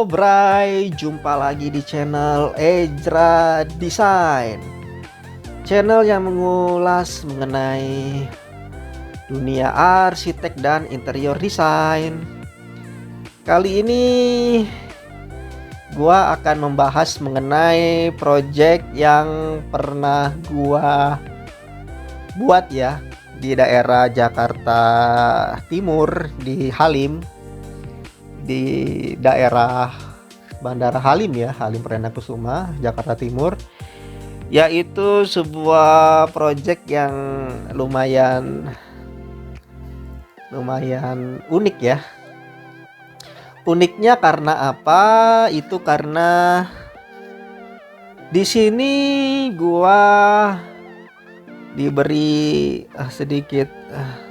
Bray, jumpa lagi di channel Ejra Design, channel yang mengulas mengenai dunia arsitek dan interior design. Kali ini gua akan membahas mengenai project yang pernah gua buat ya di daerah Jakarta Timur, di Halim, di daerah Bandara Halim ya, Halim Perdana Kusuma, Jakarta Timur, yaitu sebuah project yang lumayan unik ya. Uniknya karena apa? Itu karena di sini gua diberi sedikit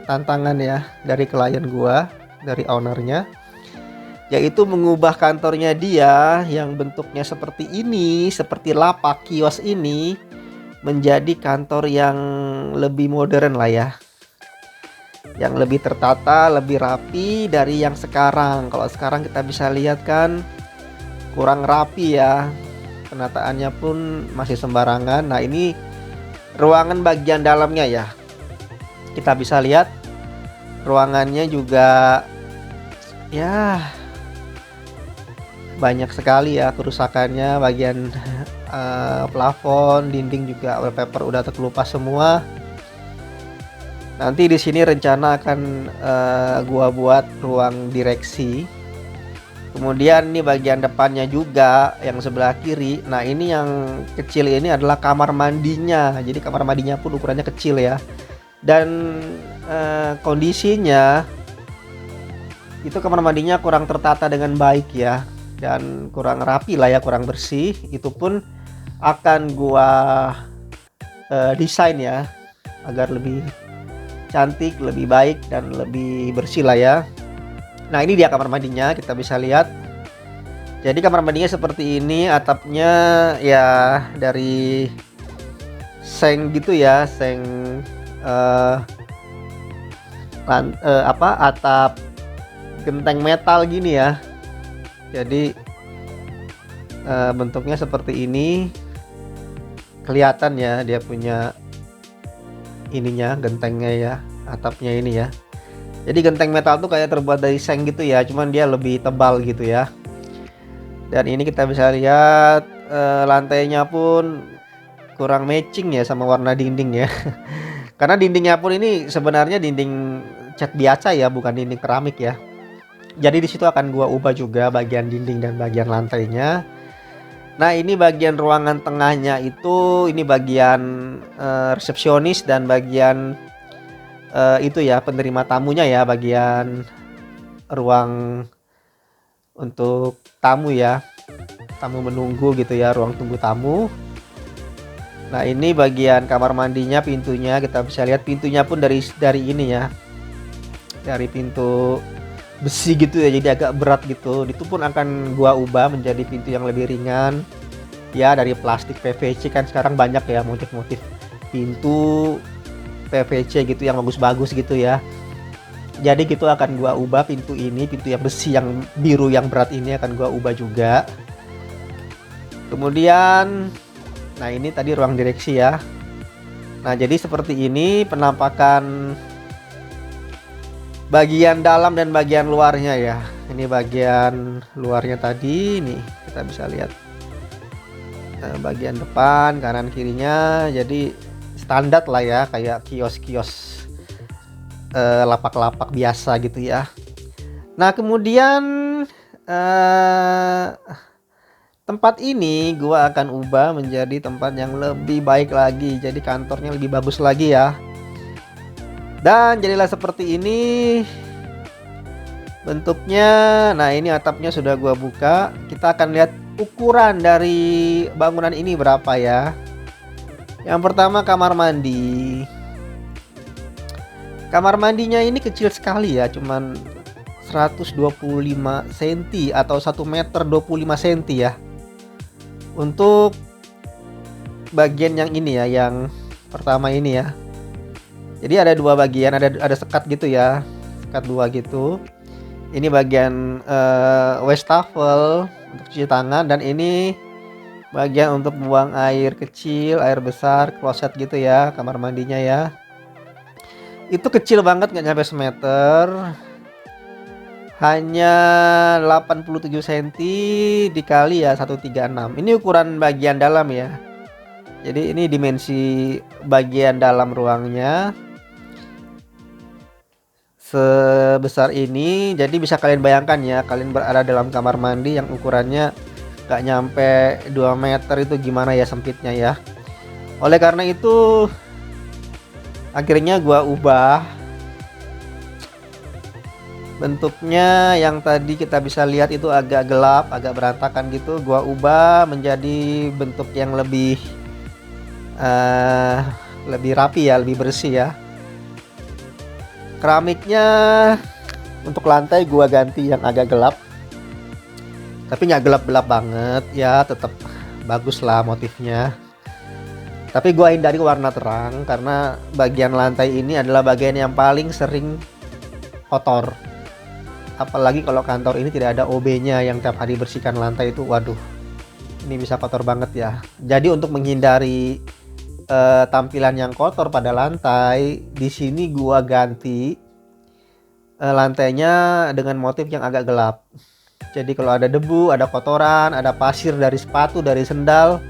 tantangan ya dari klien gua, dari ownernya, yaitu mengubah kantornya dia yang bentuknya seperti ini, seperti lapak kios ini, menjadi kantor yang lebih modern lah ya, yang lebih tertata, lebih rapi dari yang sekarang. Kalau sekarang kita bisa lihat kan kurang rapi ya, penataannya pun masih sembarangan. Nah, ini ruangan bagian dalamnya ya, kita bisa lihat ruangannya juga ya banyak sekali ya kerusakannya. Bagian plafon, dinding juga wallpaper udah terkelupas semua. Nanti di sini rencana akan gua buat ruang direksi. Kemudian ini bagian depannya juga yang sebelah kiri. Nah, ini yang kecil ini adalah kamar mandinya. Jadi kamar mandinya pun ukurannya kecil ya. Dan kondisinya itu kamar mandinya kurang tertata dengan baik ya, dan kurang rapi lah ya, kurang bersih. Itu pun akan gua desain ya agar lebih cantik, lebih baik, dan lebih bersih lah ya. Nah, ini dia kamar mandinya, kita bisa lihat. Jadi kamar mandinya seperti ini, atapnya ya dari seng gitu ya, seng atap genteng metal gini ya. Jadi bentuknya seperti ini, kelihatan ya dia punya ininya, gentengnya ya, atapnya ini ya. Jadi genteng metal tuh kayak terbuat dari seng gitu ya, cuman dia lebih tebal gitu ya. Dan ini kita bisa lihat lantainya pun kurang matching ya sama warna dinding ya. Karena dindingnya pun ini sebenarnya dinding cat biasa ya, bukan dinding keramik ya. Jadi di situ akan gua ubah juga bagian dinding dan bagian lantainya. Nah, ini bagian ruangan tengahnya itu, ini bagian resepsionis dan bagian itu ya penerima tamunya ya, bagian ruang untuk tamu ya, tamu menunggu gitu ya, ruang tunggu tamu. Nah, ini bagian kamar mandinya, pintunya kita bisa lihat, pintunya pun dari ini ya, dari pintu besi gitu ya, jadi agak berat gitu. Itu pun akan gua ubah menjadi pintu yang lebih ringan ya, dari plastik PVC. Kan sekarang banyak ya motif-motif pintu PVC gitu yang bagus-bagus gitu ya. Jadi gitu akan gua ubah pintu ini, pintu yang besi yang biru yang berat ini akan gua ubah juga. Kemudian nah, ini tadi ruang direksi ya. Nah, jadi seperti ini penampakan bagian dalam dan bagian luarnya ya. Ini bagian luarnya tadi, nih kita bisa lihat bagian depan, kanan kirinya. Jadi standar lah ya, kayak kios-kios lapak-lapak biasa gitu ya. Nah, kemudian tempat ini gua akan ubah menjadi tempat yang lebih baik lagi. Jadi kantornya lebih bagus lagi ya. Dan jadilah seperti ini bentuknya. Nah, ini atapnya sudah gua buka. Kita akan lihat ukuran dari bangunan ini berapa ya. Yang pertama, kamar mandi. Kamar mandinya ini kecil sekali ya, cuman 125 cm atau 1 meter 25 cm ya. Untuk bagian yang ini ya, yang pertama ini ya. Jadi ada dua bagian, ada sekat gitu ya, sekat dua gitu. Ini bagian wastafel untuk cuci tangan, dan ini bagian untuk buang air kecil, air besar, kloset gitu ya, kamar mandinya ya. Itu kecil banget, nggak nyampe semeter, hanya 87 cm dikali ya 136. Ini ukuran bagian dalam ya. Jadi ini dimensi bagian dalam ruangnya sebesar ini. Jadi bisa kalian bayangkan ya, kalian berada dalam kamar mandi yang ukurannya gak nyampe 2 meter, itu gimana ya sempitnya ya. Oleh karena itu akhirnya gua ubah bentuknya. Yang tadi kita bisa lihat itu agak gelap, agak berantakan gitu, gua ubah menjadi bentuk yang lebih rapi ya, lebih bersih ya. Keramiknya untuk lantai gua ganti yang agak gelap, tapi nggak gelap-gelap banget ya, tetap bagus lah motifnya. Tapi gua hindari warna terang karena bagian lantai ini adalah bagian yang paling sering kotor. Apalagi kalau kantor ini tidak ada OB-nya yang tiap hari bersihkan lantai itu, waduh, ini bisa kotor banget ya. Jadi untuk menghindari tampilan yang kotor pada lantai, di sini gua ganti lantainya dengan motif yang agak gelap. Jadi kalau ada debu, ada kotoran, ada pasir dari sepatu, dari sendal,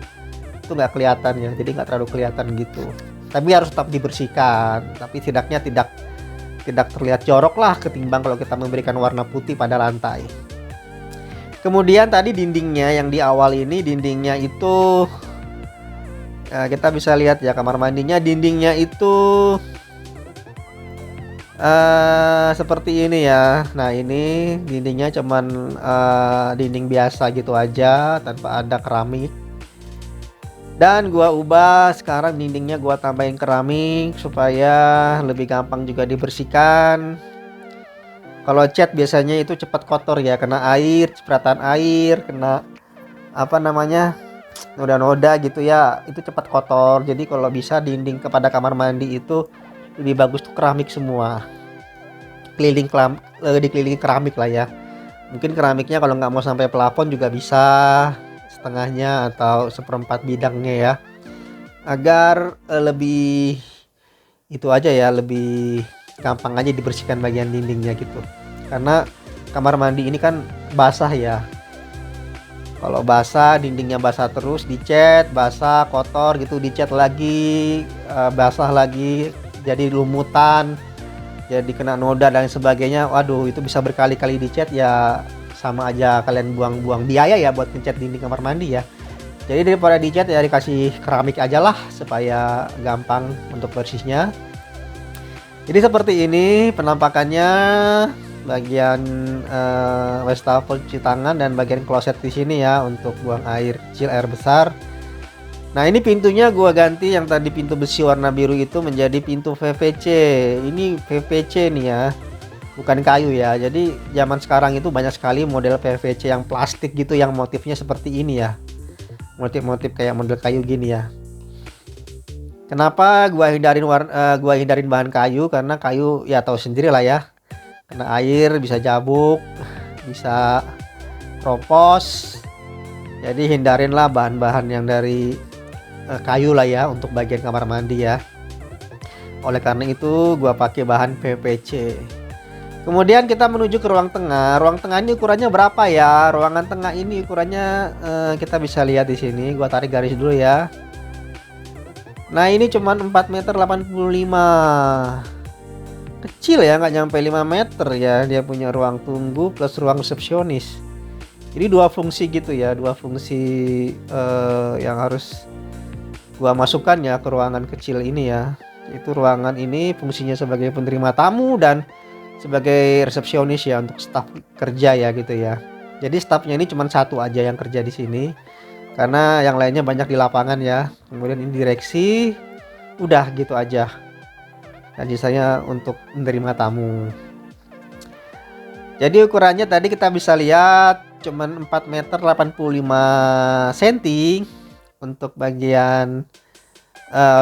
itu nggak kelihatan ya. Jadi nggak terlalu kelihatan gitu. Tapi harus tetap dibersihkan. Tapi tidaknya tidak terlihat jorok lah ketimbang kalau kita memberikan warna putih pada lantai. Kemudian tadi dindingnya yang di awal ini, dindingnya itu kita bisa lihat ya, kamar mandinya dindingnya itu seperti ini ya. Nah ini dindingnya cuman dinding biasa gitu aja, tanpa ada keramik. Dan gua ubah sekarang dindingnya, gua tambahin keramik supaya lebih gampang juga dibersihkan. Kalau cat biasanya itu cepat kotor ya, kena air, cipratan air, kena apa namanya, noda-noda gitu ya, itu cepat kotor. Jadi kalau bisa dinding kepada kamar mandi itu lebih bagus tuh keramik semua, dikelilingi keramik lah ya. Mungkin keramiknya kalau nggak mau sampai plafon juga bisa setengahnya atau seperempat bidangnya ya, agar lebih itu aja ya, lebih gampang aja dibersihkan bagian dindingnya gitu. Karena kamar mandi ini kan basah ya. Kalau basah, dindingnya basah terus, dicat, basah, kotor gitu, dicat lagi, basah lagi, jadi lumutan, jadi kena noda dan sebagainya. Waduh, itu bisa berkali-kali dicat ya, sama aja kalian buang-buang biaya ya buat ngecat dinding kamar mandi ya. Jadi daripada dicat ya dikasih keramik aja lah supaya gampang untuk bersihnya. Jadi seperti ini penampakannya, bagian wastafel cuci tangan dan bagian kloset di sini ya untuk buang air kecil, air besar. Nah ini pintunya gua ganti, yang tadi pintu besi warna biru itu menjadi pintu PVC. Ini PVC nih ya, bukan kayu ya. Jadi zaman sekarang itu banyak sekali model PVC yang plastik gitu, yang motifnya seperti ini ya, motif-motif kayak model kayu gini ya. Kenapa gua hindarin bahan kayu? Karena kayu ya tahu sendiri lah ya, kena air bisa jabuk, bisa kropos. Jadi hindarinlah bahan-bahan yang dari kayu lah ya untuk bagian kamar mandi ya. Oleh karena itu gua pakai bahan PVC. Kemudian kita menuju ke ruang tengah. Ruang tengah ini ukurannya berapa ya? Ruangan tengah ini ukurannya kita bisa lihat di sini. Gua tarik garis dulu ya. Nah ini cuman 4,85 meter. Kecil ya, nggak nyampe 5 meter ya. Dia punya ruang tunggu plus ruang resepsionis. Jadi dua fungsi gitu ya, dua fungsi yang harus gua masukkan ya ke ruangan kecil ini ya. Itu ruangan ini fungsinya sebagai penerima tamu dan sebagai resepsionis ya, untuk staf kerja ya gitu ya. Jadi stafnya ini cuma satu aja yang kerja di sini, karena yang lainnya banyak di lapangan ya. Kemudian ini direksi, udah gitu aja. Dan sisanya untuk menerima tamu. Jadi ukurannya tadi kita bisa lihat cuman 4,85 meter untuk bagian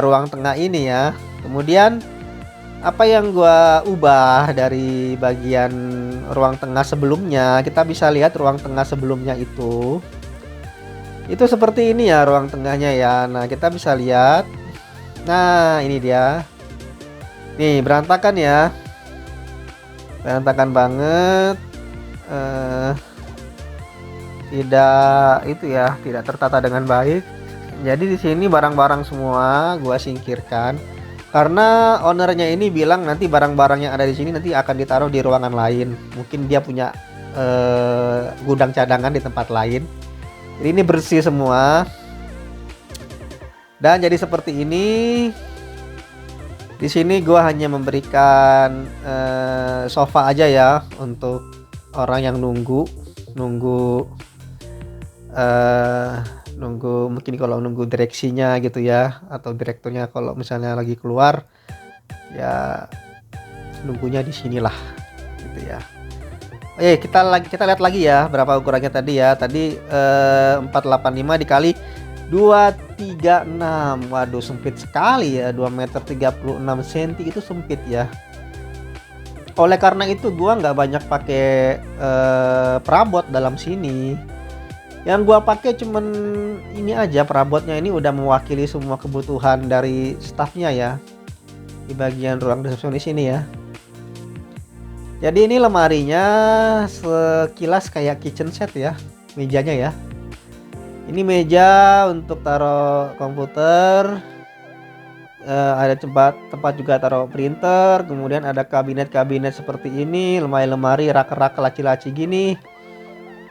ruang tengah ini ya. Kemudian Apa yang gua ubah dari bagian ruang tengah sebelumnya, kita bisa lihat ruang tengah sebelumnya itu seperti ini ya ruang tengahnya ya. Nah, kita bisa lihat. Nah, ini dia. Nih, berantakan ya. Berantakan banget. Eh, tidak itu ya, tidak tertata dengan baik. Jadi di sini barang-barang semua gua singkirkan karena ownernya ini bilang nanti barang-barang yang ada di sini nanti akan ditaruh di ruangan lain. Mungkin dia punya gudang cadangan di tempat lain. Jadi ini bersih semua. Dan jadi seperti ini. Di sini gua hanya memberikan sofa aja ya untuk orang yang nunggu mungkin kalau nunggu direksinya gitu ya, atau direkturnya kalau misalnya lagi keluar ya nunggunya di sinilah gitu ya. Kita lihat lagi ya berapa ukurannya tadi ya. Tadi 485 dikali 236. Waduh, sempit sekali ya, 2,36 cm itu sempit ya. Oleh karena itu gua nggak banyak pakai perabot dalam sini. Yang gua pakai cuman ini aja, perabotnya ini udah mewakili semua kebutuhan dari stafnya ya. Di bagian ruang resepsionis ini ya. Jadi ini lemarinya sekilas kayak kitchen set ya, mejanya ya. Ini meja untuk taruh komputer. Ada tempat juga taruh printer. Kemudian ada kabinet-kabinet seperti ini, lemari-lemari, rak-rak laci-laci gini.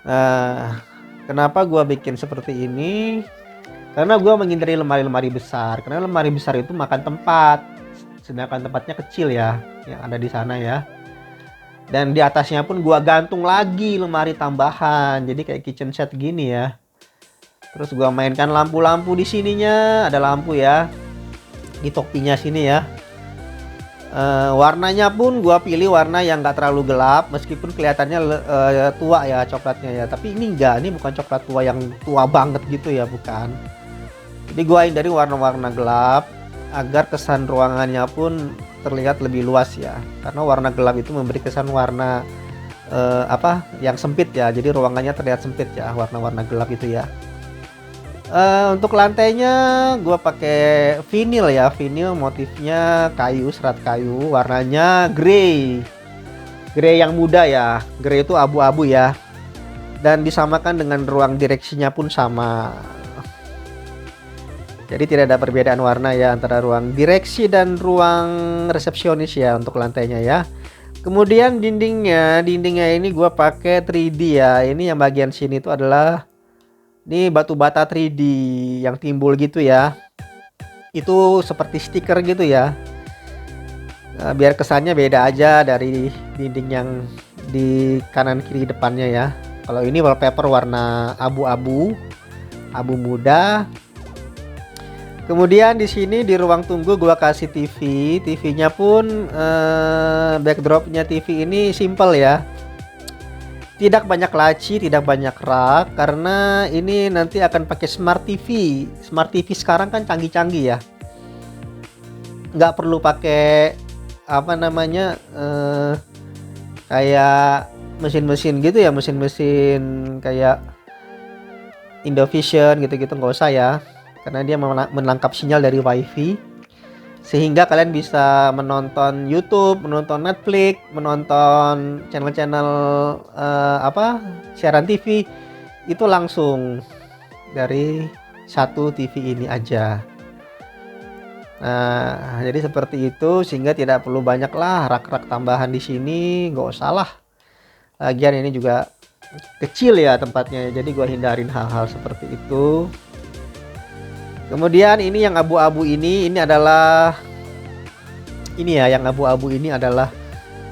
Nah, kenapa gua bikin seperti ini? Karena gua menghindari lemari-lemari besar. Karena lemari besar itu makan tempat, sedangkan tempatnya kecil ya, yang ada di sana ya. Dan di atasnya pun gua gantung lagi lemari tambahan. Jadi kayak kitchen set gini ya. Terus gua mainkan lampu-lampu di sininya, ada lampu ya. Di topinya sini ya. Warnanya pun gua pilih warna yang enggak terlalu gelap, meskipun kelihatannya tua ya coklatnya ya. Tapi ini enggak, ini bukan coklat tua yang tua banget gitu ya, bukan. Jadi gua hindari warna-warna gelap agar kesan ruangannya pun terlihat lebih luas ya. Karena warna gelap itu memberi kesan warna yang sempit ya. Jadi ruangannya terlihat sempit ya, warna-warna gelap itu ya. Untuk lantainya gua pakai vinil ya, vinil motifnya kayu, serat kayu, warnanya grey yang muda ya, grey itu abu-abu ya, dan disamakan dengan ruang direksinya pun sama. Jadi tidak ada perbedaan warna ya antara ruang direksi dan ruang resepsionis ya untuk lantainya ya. Kemudian dindingnya ini gua pakai 3D ya. Ini yang bagian sini itu adalah ini batu bata 3D yang timbul gitu ya. Itu seperti stiker gitu ya. Nah, biar kesannya beda aja dari dinding yang di kanan kiri depannya ya. Kalau ini wallpaper warna abu-abu, abu muda. Kemudian di sini di ruang tunggu gua kasih TV. TV-nya pun backdropnya TV ini simple ya. Tidak banyak laci, tidak banyak rak, karena ini nanti akan pakai Smart TV. Smart TV sekarang kan canggih-canggih ya. Nggak perlu pakai apa namanya kayak mesin-mesin gitu ya, mesin-mesin kayak Indovision gitu-gitu, nggak usah ya. Karena dia menangkap sinyal dari WiFi. Sehingga kalian bisa menonton YouTube, menonton Netflix, menonton channel-channel siaran TV itu langsung dari satu TV ini aja. Nah, jadi seperti itu, sehingga tidak perlu banyak lah rak-rak tambahan di sini, nggak usah lah. Lagian ini juga kecil ya tempatnya, jadi gua hindarin hal-hal seperti itu. Kemudian ini yang abu-abu ini adalah yang abu-abu ini adalah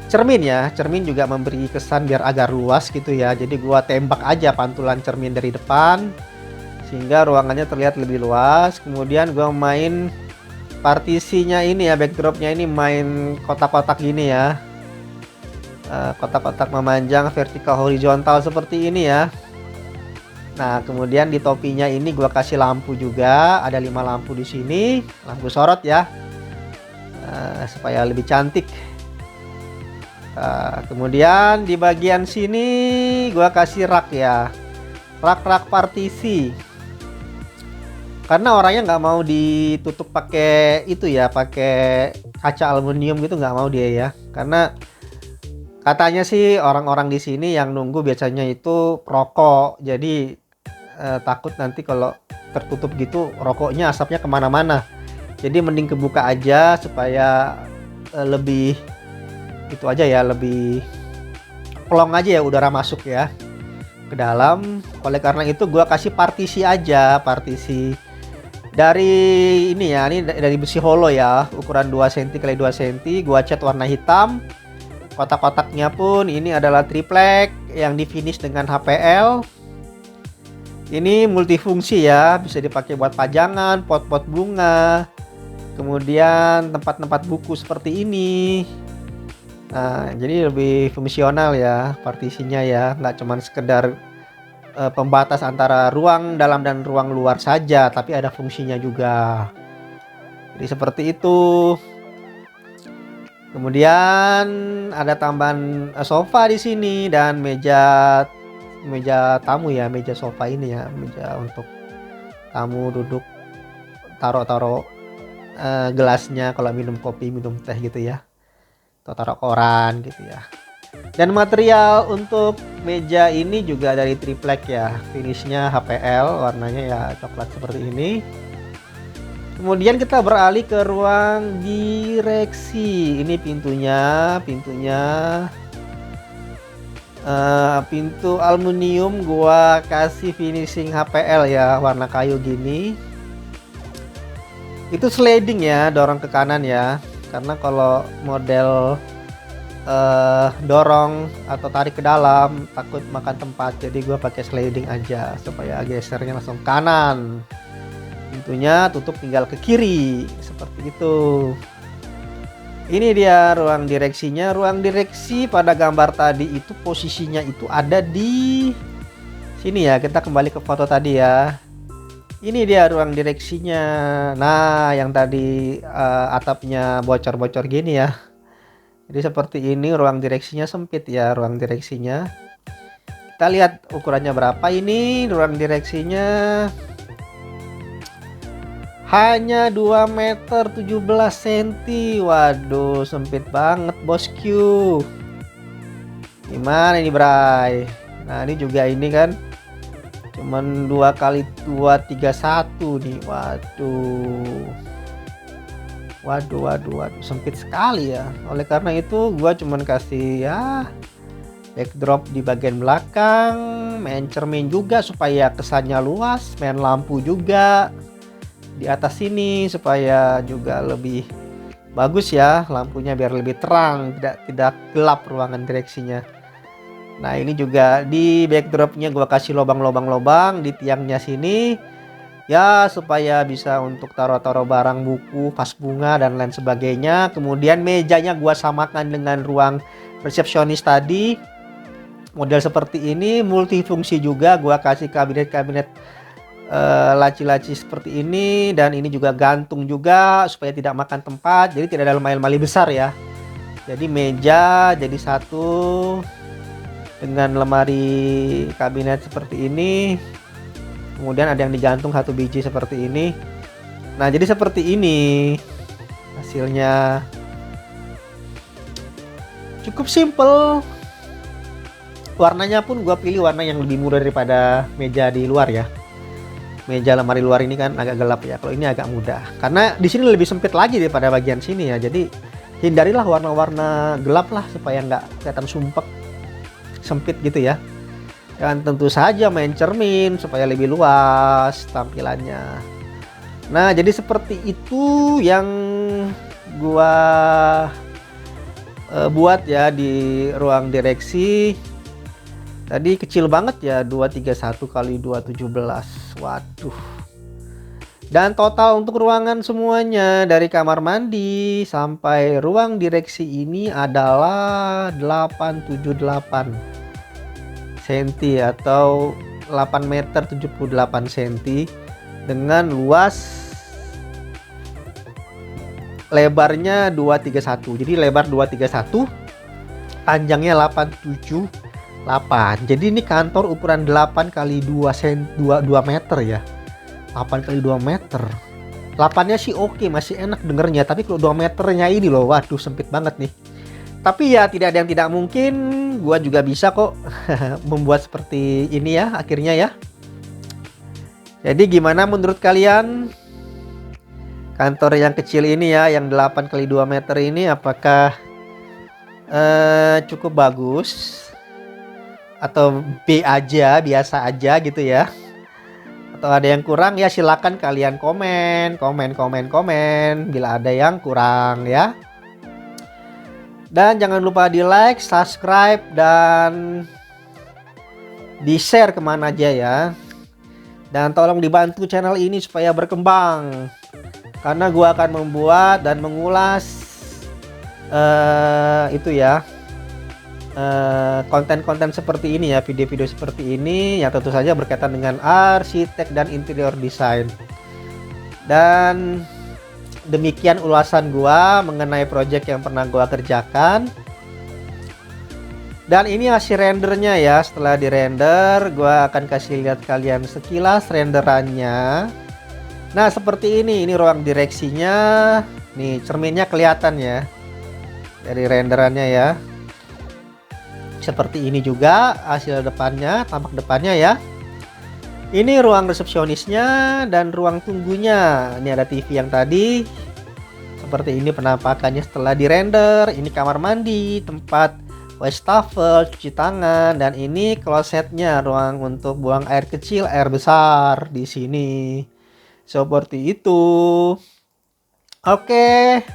cermin ya. Cermin juga memberi kesan biar agak luas gitu ya. Jadi gua tembak aja pantulan cermin dari depan sehingga ruangannya terlihat lebih luas. Kemudian gua main partisinya ini ya, backdropnya ini main kotak-kotak gini ya. Kotak-kotak memanjang vertikal horizontal seperti ini ya. Nah, kemudian di topinya ini gua kasih lampu juga, ada 5 lampu di sini, lampu sorot ya. supaya lebih cantik. Kemudian di bagian sini gua kasih rak ya, rak partisi, karena orangnya nggak mau ditutup pakai itu ya, pakai kaca aluminium gitu, nggak mau dia ya, karena katanya sih orang-orang di sini yang nunggu biasanya itu rokok, jadi takut nanti kalau tertutup gitu rokoknya asapnya kemana-mana, jadi mending kebuka aja supaya lebih itu aja ya, lebih plong aja ya, udara masuk ya ke dalam. Oleh karena itu gua kasih partisi aja, partisi dari ini ya, ini dari besi holo ya, ukuran 2 cm x 2 cm. Gua cat warna hitam. Kotak-kotaknya pun ini adalah triplek yang di finish dengan HPL. Ini multifungsi ya, bisa dipakai buat pajangan, pot-pot bunga, kemudian tempat-tempat buku seperti ini. Nah, jadi lebih fungsional ya partisinya ya, nggak cuman sekedar pembatas antara ruang dalam dan ruang luar saja, tapi ada fungsinya juga. Jadi seperti itu. Kemudian ada tambahan sofa di sini dan meja tamu ya, meja sofa ini ya, meja untuk tamu duduk, taruh gelasnya kalau minum kopi, minum teh gitu ya, atau taruh koran gitu ya. Dan material untuk meja ini juga dari triplek ya, finishnya HPL, warnanya ya coklat seperti ini. Kemudian kita beralih ke ruang direksi. Ini pintu aluminium, gua kasih finishing HPL ya, warna kayu gini. Itu sliding ya, dorong ke kanan ya, karena kalau model dorong atau tarik ke dalam takut makan tempat, jadi gue pakai sliding aja supaya gesernya langsung kanan. Pintunya tutup tinggal ke kiri seperti itu. Ini dia ruang direksinya. Ruang direksi pada gambar tadi itu posisinya itu ada di sini ya. Kita kembali ke foto tadi ya. Ini dia ruang direksinya. Nah, yang tadi atapnya bocor-bocor gini ya. Jadi seperti ini ruang direksinya, sempit ya ruang direksinya. Kita lihat ukurannya berapa ini. Ruang direksinya hanya 2 meter 17 cm. Waduh, sempit banget bosku. Gimana ini Bray? Nah, ini juga ini kan cuman 2 kali 2 31 nih. Waduh, sempit sekali ya. Oleh karena itu gua cuman kasih ya backdrop di bagian belakang, main cermin juga supaya kesannya luas, main lampu juga di atas sini supaya juga lebih bagus ya lampunya, biar lebih terang, tidak gelap ruangan direksinya. Nah, ini juga di backdropnya gua kasih lubang-lubang di tiangnya sini ya, supaya bisa untuk taruh-taruh barang, buku, vas bunga dan lain sebagainya. Kemudian mejanya gua samakan dengan ruang resepsionis tadi, model seperti ini, multifungsi juga. Gua kasih kabinet-kabinet laci-laci seperti ini, dan ini juga gantung juga supaya tidak makan tempat, jadi tidak ada lemari-lemari besar ya. Jadi meja jadi satu dengan lemari kabinet seperti ini. Kemudian ada yang digantung satu biji seperti ini. Nah, jadi seperti ini hasilnya. Cukup simple. Warnanya pun gua pilih warna yang lebih mudah daripada meja di luar ya. Meja lemari luar ini kan agak gelap ya. Kalau ini agak mudah. Karena di sini lebih sempit lagi daripada bagian sini ya. Jadi hindarilah warna-warna gelap lah supaya nggak kelihatan sumpek, sempit gitu ya. Dan tentu saja main cermin supaya lebih luas tampilannya. Nah, jadi seperti itu yang gua buat ya di ruang direksi. Tadi kecil banget ya, 231 kali 217. Waduh. Dan total untuk ruangan semuanya dari kamar mandi sampai ruang direksi ini adalah 878 cm atau 8 meter 78 cm dengan luas lebarnya 231. Jadi lebar 231, panjangnya 878. Jadi ini kantor ukuran 8 kali 2 meter ya. 8 kali 2 meter. 8-nya sih oke, masih enak dengernya, tapi kalau 2 meternya ini loh, waduh sempit banget nih. Tapi ya tidak ada yang tidak mungkin, gua juga bisa kok membuat seperti ini ya akhirnya ya. Jadi gimana menurut kalian kantor yang kecil ini ya, yang 8 kali 2 meter ini, apakah cukup bagus atau B aja, biasa aja gitu ya? Atau ada yang kurang ya silakan kalian komen bila ada yang kurang ya. Dan jangan lupa di like, subscribe, dan di share kemana aja ya. Dan tolong dibantu channel ini supaya berkembang, karena gua akan membuat dan mengulas konten-konten seperti ini ya, video-video seperti ini yang tentu saja berkaitan dengan arsitek dan interior design. Dan demikian ulasan gua mengenai project yang pernah gua kerjakan. Dan ini hasil rendernya ya. Setelah dirender, gua akan kasih lihat kalian sekilas renderannya. Nah, seperti ini ruang direksinya. Nih, cerminnya kelihatan ya dari renderannya ya. Seperti ini juga hasil depannya, tampak depannya ya. Ini ruang resepsionisnya dan ruang tunggunya. Ini ada TV yang tadi. Seperti ini penampakannya setelah dirender. Ini kamar mandi, tempat wastafel, cuci tangan, dan ini klosetnya, ruang untuk buang air kecil, air besar di sini. Seperti itu. Oke.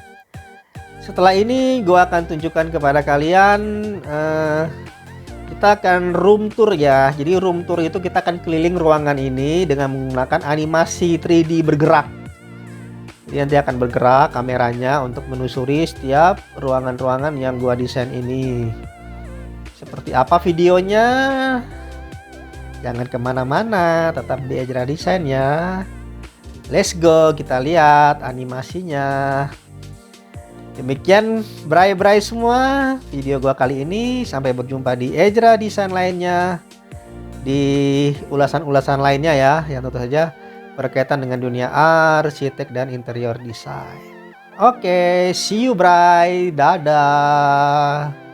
Setelah ini gua akan tunjukkan kepada kalian kita akan room tour ya. Jadi room tour itu kita akan keliling ruangan ini dengan menggunakan animasi 3D bergerak. Jadi nanti akan bergerak kameranya untuk menelusuri setiap ruangan-ruangan yang gua desain ini. Seperti apa videonya? Jangan kemana-mana, tetap di Ejra Design ya. Let's go, kita lihat animasinya. Demikian bray-bray semua video gua kali ini. Sampai berjumpa di Ejra Design lainnya, di ulasan-ulasan lainnya ya, yang tentu saja berkaitan dengan dunia arsitek dan interior design. Oke, see you bray, dadah.